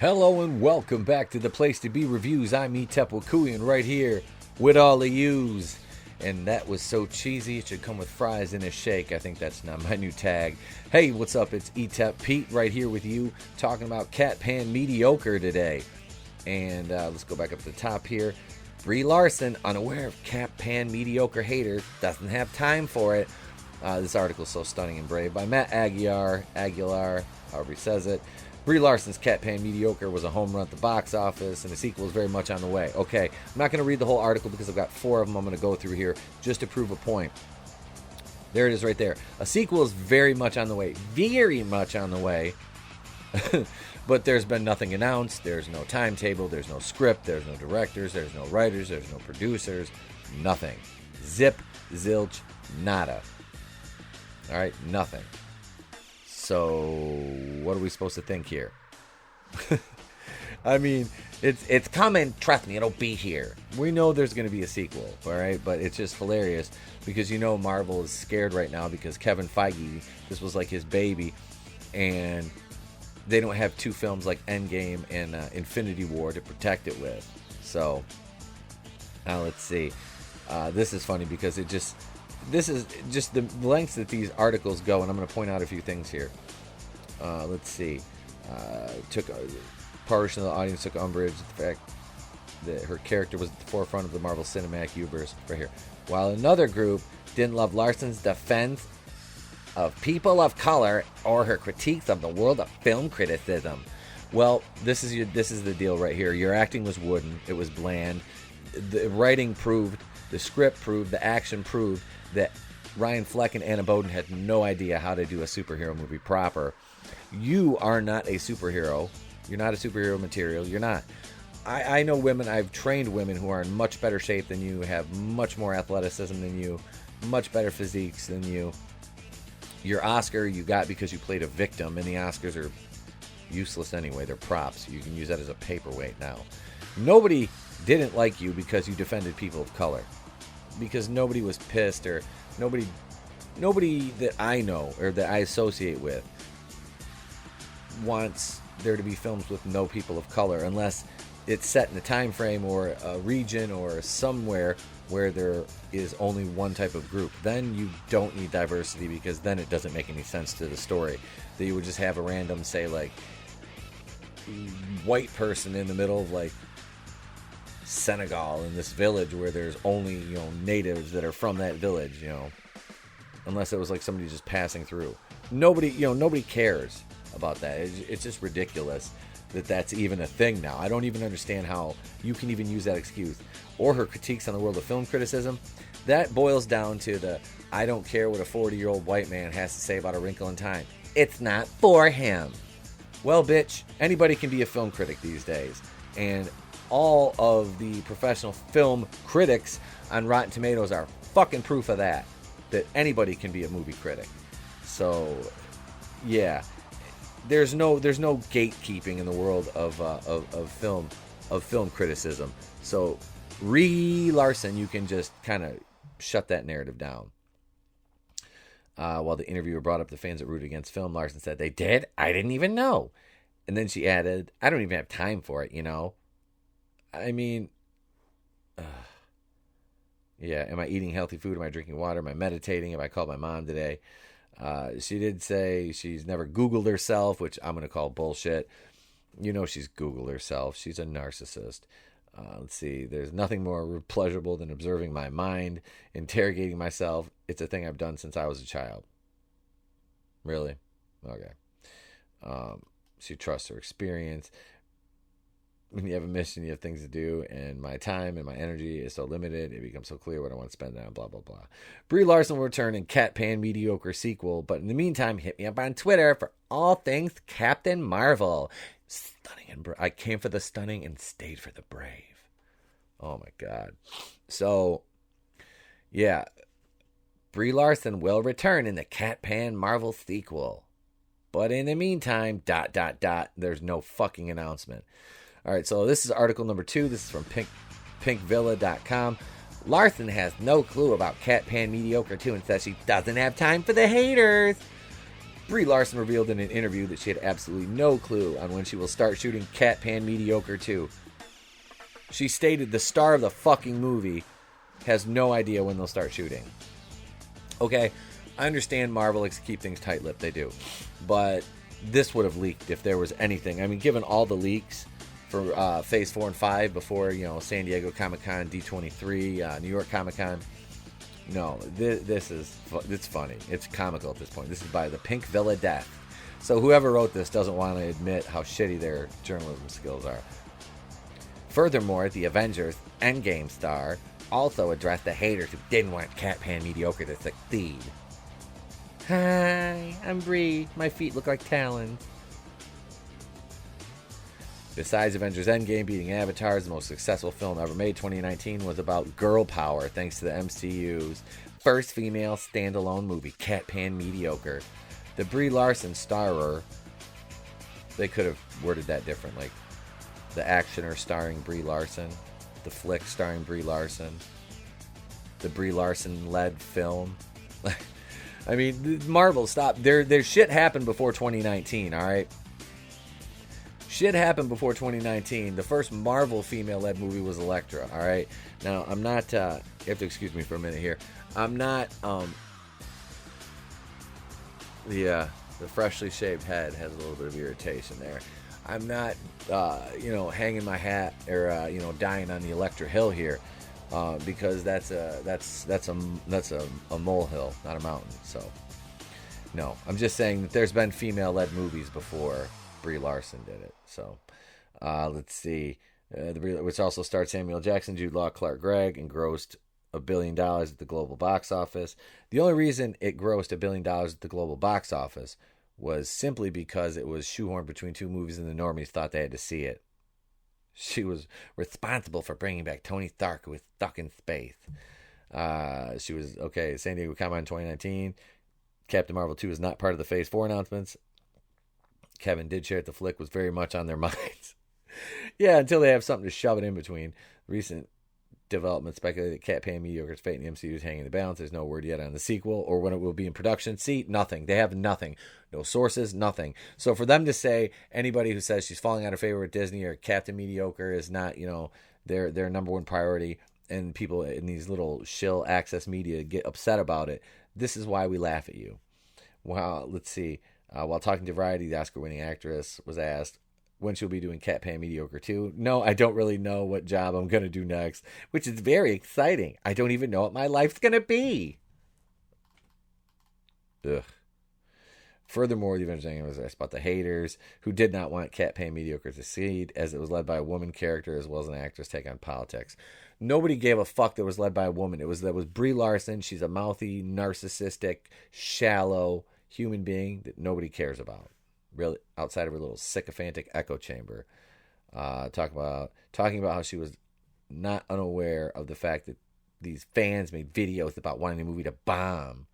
Hello and welcome back to the place to be reviews. I'm Tepukuyan right here with all the yous. And that was so cheesy, it should come with fries in a shake. I think that's not my new tag. Hey, what's up? It's Etep Pete right here with you, talking about Catpan Mediocre today. And let's go back up to the top here. Brie Larson, unaware of Catpan Mediocre haters, doesn't have time for it. This article is so stunning and brave by Matt Aguilar, however he says it. Brie Larson's Catpan Mediocre was a home run at the box office, and the sequel is very much on the way. Okay, I'm not going to read the whole article because I've got 4 of them I'm going to go through here just to prove a point. There it is right there. A sequel is very much on the way. Very much on the way. But there's been nothing announced. There's no timetable. There's no script. There's no directors. There's no writers. There's no producers. Nothing. Zip, zilch, nada. All right, nothing. So, what are we supposed to think here? I mean, it's coming. Trust me, it'll be here. We know there's going to be a sequel, all right? But it's just hilarious because Marvel is scared right now because Kevin Feige, this was like his baby, and they don't have 2 films like Endgame and Infinity War to protect it with. So, now let's see. This is funny because this is just the lengths that these articles go, and I'm going to point out a few things here. Let's see. Took a portion of the audience took umbrage at the fact that her character was at the forefront of the Marvel Cinematic Universe right here, while another group didn't love Larson's defense of people of color or her critiques of the world of film criticism. Well, this is the deal right here. Your acting was wooden. It was bland. The writing proved, the script proved, the action proved that Ryan Fleck and Anna Boden had no idea how to do a superhero movie proper. You are not a superhero. You're not a superhero material. You're not. I know women, I've trained women who are in much better shape than you, have much more athleticism than you, much better physiques than you. Your Oscar you got because you played a victim, and the Oscars are useless anyway. They're props. You can use that as a paperweight now. Nobody didn't like you because you defended people of color. Because nobody was pissed, or nobody that I know or that I associate with wants there to be films with no people of color unless it's set in a time frame or a region or somewhere where there is only one type of group. Then you don't need diversity because then it doesn't make any sense to the story. That you would just have a random, say, like, white person in the middle of, like, Senegal in this village where there's only natives that are from that village, unless it was like somebody just passing through. Nobody cares about that. It's just ridiculous that that's even a thing now. I don't even understand how you can even use that excuse. Or her critiques on the world of film criticism. That boils down to the I don't care what a 40-year-old white man has to say about A Wrinkle in Time. It's not for him. Well, bitch, anybody can be a film critic these days. And all of the professional film critics on Rotten Tomatoes are fucking proof of that anybody can be a movie critic. So, yeah, there's no gatekeeping in the world of film criticism. So, Brie Larson, you can just kind of shut that narrative down. While the interviewer brought up the fans that rooted against film, Larson said, "They did? I didn't even know." And then she added, "I don't even have time for it, I mean, yeah, am I eating healthy food? Am I drinking water? Am I meditating? Have I called my mom today?" She did say she's never Googled herself, which I'm going to call bullshit. She's Googled herself. She's a narcissist. Let's see. There's nothing more pleasurable than observing my mind, interrogating myself. It's a thing I've done since I was a child. Really? Okay. She trusts her experience. When you have a mission, you have things to do, and my time and my energy is so limited, it becomes so clear what I want to spend on, blah, blah, blah. Brie Larson will return in Catpan Mediocre sequel, but in the meantime, hit me up on Twitter for all things Captain Marvel. Stunning and I came for the stunning and stayed for the brave. Oh, my God. So, yeah, Brie Larson will return in the Catpan Marvel sequel. But in the meantime, ... there's no fucking announcement. All right, so this is article number 2. This is from pinkvilla.com. Larson has no clue about Catpan Mediocre 2 and says she doesn't have time for the haters. Brie Larson revealed in an interview that she had absolutely no clue on when she will start shooting Catpan Mediocre 2. She stated the star of the fucking movie has no idea when they'll start shooting. Okay, I understand Marvel likes to keep things tight-lipped, they do. But this would have leaked if there was anything. I mean, given all the leaks for Phase 4 and 5 before, San Diego Comic-Con, D23, New York Comic-Con. No, it's funny. It's comical at this point. This is by the Pink Villa Death. So whoever wrote this doesn't want to admit how shitty their journalism skills are. Furthermore, the Avengers Endgame star also addressed the haters who didn't want Catpan Mediocre to succeed. Hi, I'm Brie. My feet look like talons. Besides Avengers Endgame beating Avatar as the most successful film ever made, 2019 was about girl power thanks to the MCU's first female standalone movie, Catpan Mediocre. The Brie Larson starer, they could have worded that different, like the actioner starring Brie Larson, the flick starring Brie Larson, the Brie Larson-led film. I mean, Marvel, stop. Their shit happened before 2019, all right? Shit happened before 2019. The first Marvel female-led movie was Elektra, all right? Now, I'm not, you have to excuse me for a minute here. I'm not, the freshly shaved head has a little bit of irritation there. I'm not, hanging my hat or, dying on the Elektra hill here, because that's a molehill, not a mountain. So, no, I'm just saying that there's been female-led movies before Brie Larson did it. So, let's see. Which also starred Samuel Jackson, Jude Law, Clark Gregg, and grossed $1 billion at the global box office. The only reason it grossed $1 billion at the global box office was simply because it was shoehorned between two movies and the normies thought they had to see it. She was responsible for bringing back Tony Stark, who was stuck in space. She was, San Diego Comic-Con 2019. Captain Marvel 2 is not part of the Phase 4 announcements. Kevin did share that the flick was very much on their minds. Yeah, until they have something to shove it in between. Recent developments speculate that Catpan Mediocre's fate in the MCU is hanging in the balance. There's no word yet on the sequel or when it will be in production. See, nothing. They have nothing. No sources, nothing. So for them to say anybody who says she's falling out of favor with Disney or Captain Mediocre is not, their number one priority, and people in these little shill access media get upset about it, this is why we laugh at you. Wow, let's see. While talking to Variety, the Oscar-winning actress was asked when she'll be doing Catpan Mediocre 2. No, I don't really know what job I'm going to do next, which is very exciting. I don't even know what my life's going to be. Ugh. Furthermore, the Avengers Endgame was asked about the haters who did not want Catpan Mediocre to succeed, as it was led by a woman character as well as an actress take on politics. Nobody gave a fuck that was led by a woman. That was Brie Larson. She's a mouthy, narcissistic, shallow human being that nobody cares about, really, outside of her little sycophantic echo chamber. Talking about how she was not unaware of the fact that these fans made videos about wanting the movie to bomb.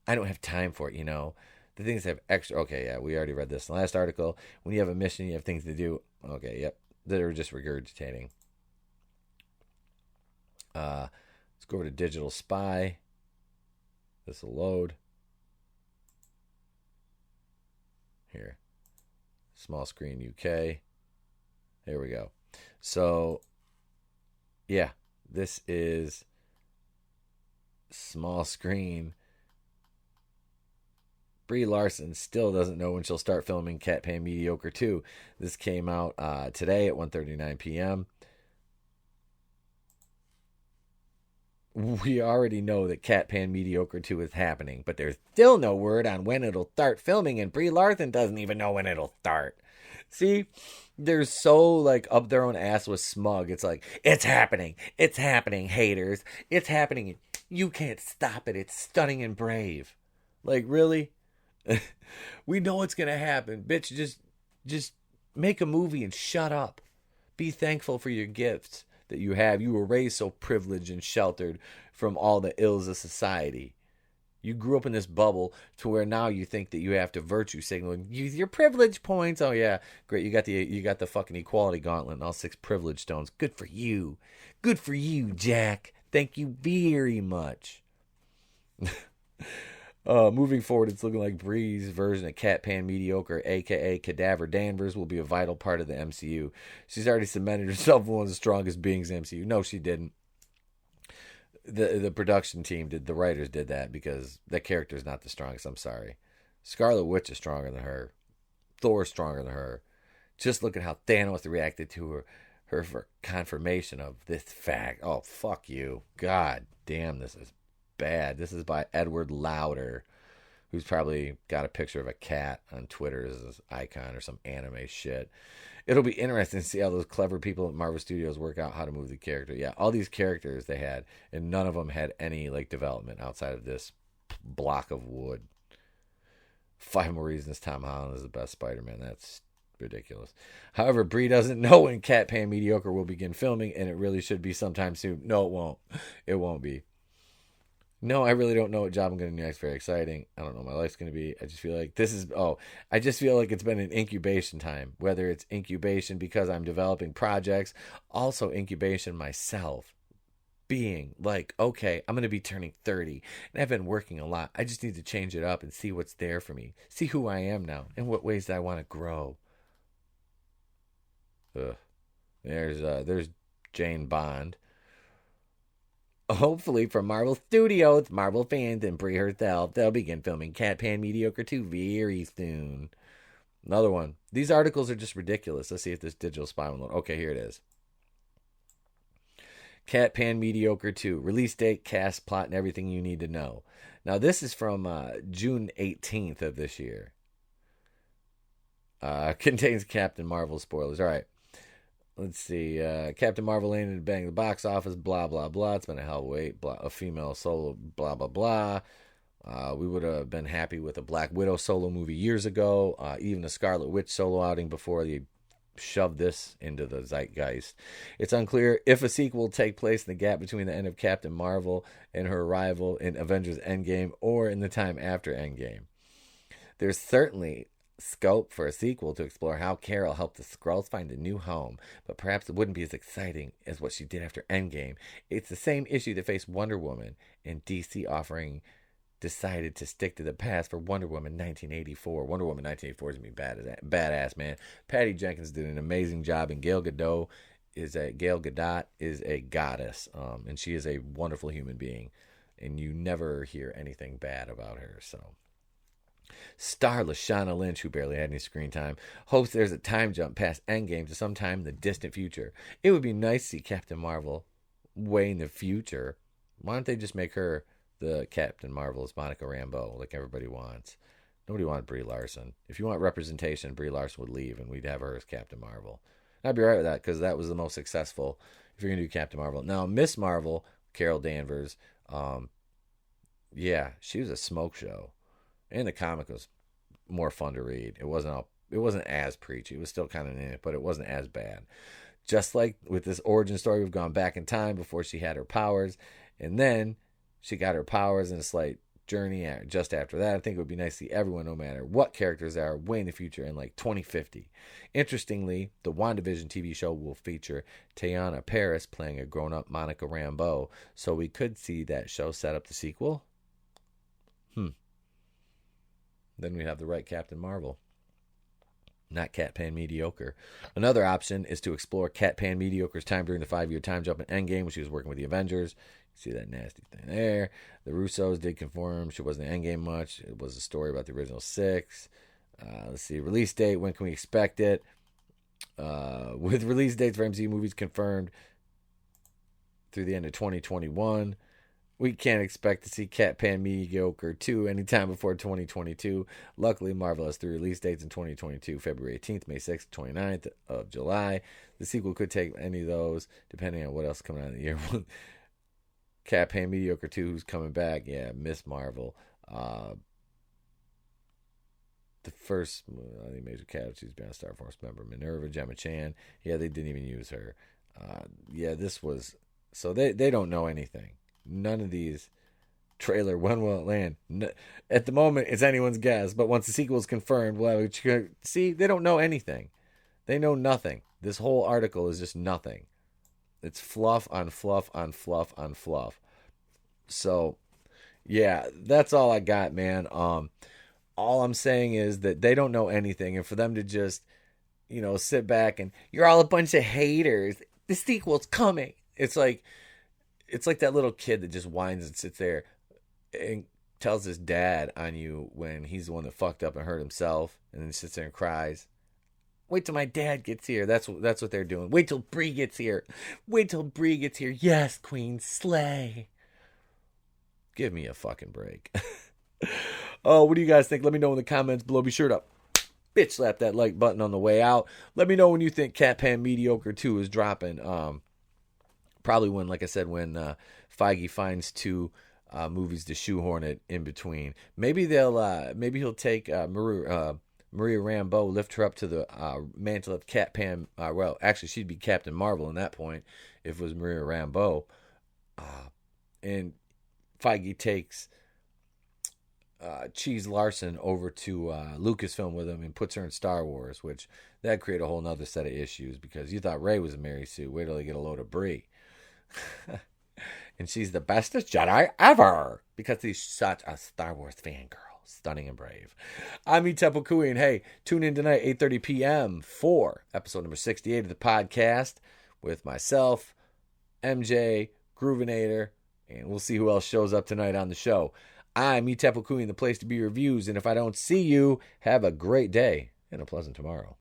I don't have time for it, The things have extra. Okay, yeah, we already read this in the last article. When you have a mission, you have things to do. Okay, yep, that are just regurgitating. Let's go over to Digital Spy. This will load. Here, small screen UK. Here we go. So, yeah, this is small screen. Brie Larson still doesn't know when she'll start filming Catpan Mediocre 2. This came out today at 1:39 p.m. We already know that Catpan Mediocre 2 is happening, but there's still no word on when it'll start filming, and Brie Larson doesn't even know when it'll start. See, they're so, up their own ass with smug. It's like, it's happening, haters. It's happening. You can't stop it. It's stunning and brave. Really? We know it's going to happen. Bitch, just make a movie and shut up. Be thankful for your gifts that you have. You were raised so privileged and sheltered from all the ills of society. You grew up in this bubble to where now you think that you have to virtue signal and use your privilege points. Oh yeah, great. You got the fucking equality gauntlet and all 6 privilege stones. Good for you. Good for you, Jack. Thank you very much. Moving forward, it's looking like Brie's version of Catpan Mediocre, aka Cadaver Danvers, will be a vital part of the MCU. She's already cemented herself as one of the strongest beings in the MCU. No, she didn't. The production team did, the writers did that because that character is not the strongest. I'm sorry. Scarlet Witch is stronger than her. Thor's stronger than her. Just look at how Thanos reacted to her for confirmation of this fact. Oh, fuck you. God damn, this is bad. This is by Edward Lauder, who's probably got a picture of a cat on Twitter as his icon or some anime shit. It'll be interesting to see how those clever people at Marvel Studios work out how to move the character. Yeah, all these characters they had, and none of them had any like development outside of this block of wood. 5 more reasons Tom Holland is the best Spider-Man. That's ridiculous. However, Brie doesn't know when Catpan Mediocre will begin filming, and it really should be sometime soon. No, it won't. It won't be. No, I really don't know what job I'm going to do next. Very exciting. I don't know what my life's going to be. I just feel like I just feel like it's been an incubation time. Whether it's incubation because I'm developing projects, also incubation myself. Being like, okay, I'm going to be turning 30 and I've been working a lot. I just need to change it up and see what's there for me. See who I am now and what ways that I want to grow. Ugh. There's Jane Bond. Hopefully from Marvel Studios, Marvel fans and Brie herself, they'll begin filming Catpan Mediocre 2 very soon. Another one. These articles are just ridiculous. Let's see if this digital spy will load. Okay, here it is. Catpan Mediocre 2. Release date, cast, plot, and everything you need to know. Now, this is from June 18th of this year. Contains Captain Marvel spoilers. All right. Let's see. Captain Marvel landed to bang the box office. Blah, blah, blah. It's been a hell of a wait. A female solo. Blah, blah, blah. We would have been happy with a Black Widow solo movie years ago. Even a Scarlet Witch solo outing before they shoved this into the zeitgeist. It's unclear if a sequel will take place in the gap between the end of Captain Marvel and her arrival in Avengers Endgame or in the time after Endgame. There's certainly scope for a sequel to explore how Carol helped the Skrulls find a new home, but perhaps it wouldn't be as exciting as what she did after Endgame. It's the same issue that faced Wonder Woman, and DC decided to stick to the past for Wonder Woman 1984. Wonder Woman 1984 is going to be badass, man. Patty Jenkins did an amazing job, and Gal Gadot is a goddess, and she is a wonderful human being, and you never hear anything bad about her, so... Star Lashana Lynch, who barely had any screen time, hopes there's a time jump past Endgame to sometime in the distant future. It would be nice to see Captain Marvel way in the future. Why don't they just make her the Captain Marvel as Monica Rambeau, like everybody wants? Nobody wanted Brie Larson. If you want representation, Brie Larson would leave, and we'd have her as Captain Marvel. And I'd be right with that, because that was the most successful, if you're going to do Captain Marvel. Now, Miss Marvel, Carol Danvers, yeah, she was a smoke show. And the comic was more fun to read. It wasn't as preachy. It was still kind of in it, but it wasn't as bad. Just like with this origin story, we've gone back in time before she had her powers, and then she got her powers in a slight journey just after that. I think it would be nice to see everyone, no matter what characters they are, way in the future in like 2050. Interestingly, the WandaVision TV show will feature Teyana Paris playing a grown-up Monica Rambeau, so we could see that show set up the sequel. Then we have the right Captain Marvel. Not Catpan Mediocre. Another option is to explore Catpan Mediocre's time during the 5-year time jump in Endgame when she was working with the Avengers. You see that nasty thing there. The Russos did confirm she wasn't in Endgame much. It was a story about the original 6. Let's see. Release date. When can we expect it? With release dates for MCU movies confirmed through the end of 2021. We can't expect to see Catpan Mediocre 2 anytime before 2022. Luckily, Marvel has 3 release dates in 2022, February 18th, May 6th, 29th of July. The sequel could take any of those, depending on what else is coming out in the year. Catpan Mediocre 2, who's coming back? Yeah, Miss Marvel. The first major casualties beyond Star Force member, Minerva, Gemma Chan. Yeah, they didn't even use her. Yeah, this was... So they don't know anything. None of these trailer, when will it land? At the moment, it's anyone's guess, but once the sequel is confirmed, we'll have, see, they don't know anything. They know nothing. This whole article is just nothing. It's fluff on fluff on fluff on fluff. So, Yeah, that's all I got, man. All I'm saying is that they don't know anything, and for them to just, sit back and you're all a bunch of haters. The sequel's coming. It's like that little kid that just whines and sits there and tells his dad on you when he's the one that fucked up and hurt himself, and then sits there and cries. Wait till my dad gets here. That's what they're doing. Wait till Brie gets here. Wait till Brie gets here. Yes, Queen, slay. Give me a fucking break. Oh, what do you guys think? Let me know in the comments below. Be sure to bitch slap that like button on the way out. Let me know when you think Catpan Mediocre 2 is dropping. Probably when, like I said, when Feige finds two movies to shoehorn it in between. Maybe he'll take Maria Rambeau, lift her up to the mantle of Catpan. Well, actually, she'd be Captain Marvel in that point if it was Maria Rambeau. And Feige takes Cheese Larson over to Lucasfilm with him and puts her in Star Wars, which that'd create a whole nother set of issues because you thought Rey was a Mary Sue. Wait till they get a load of Brie. And she's the bestest Jedi ever because he's such a Star Wars fangirl. Stunning and brave. I'm Temple Kui, and hey, tune in tonight, 8:30 p.m. for episode number 68 of the podcast with myself, MJ, Groovinator, and we'll see who else shows up tonight on the show. I'm Temple Kui, and the place to be reviews, and if I don't see you, have a great day and a pleasant tomorrow.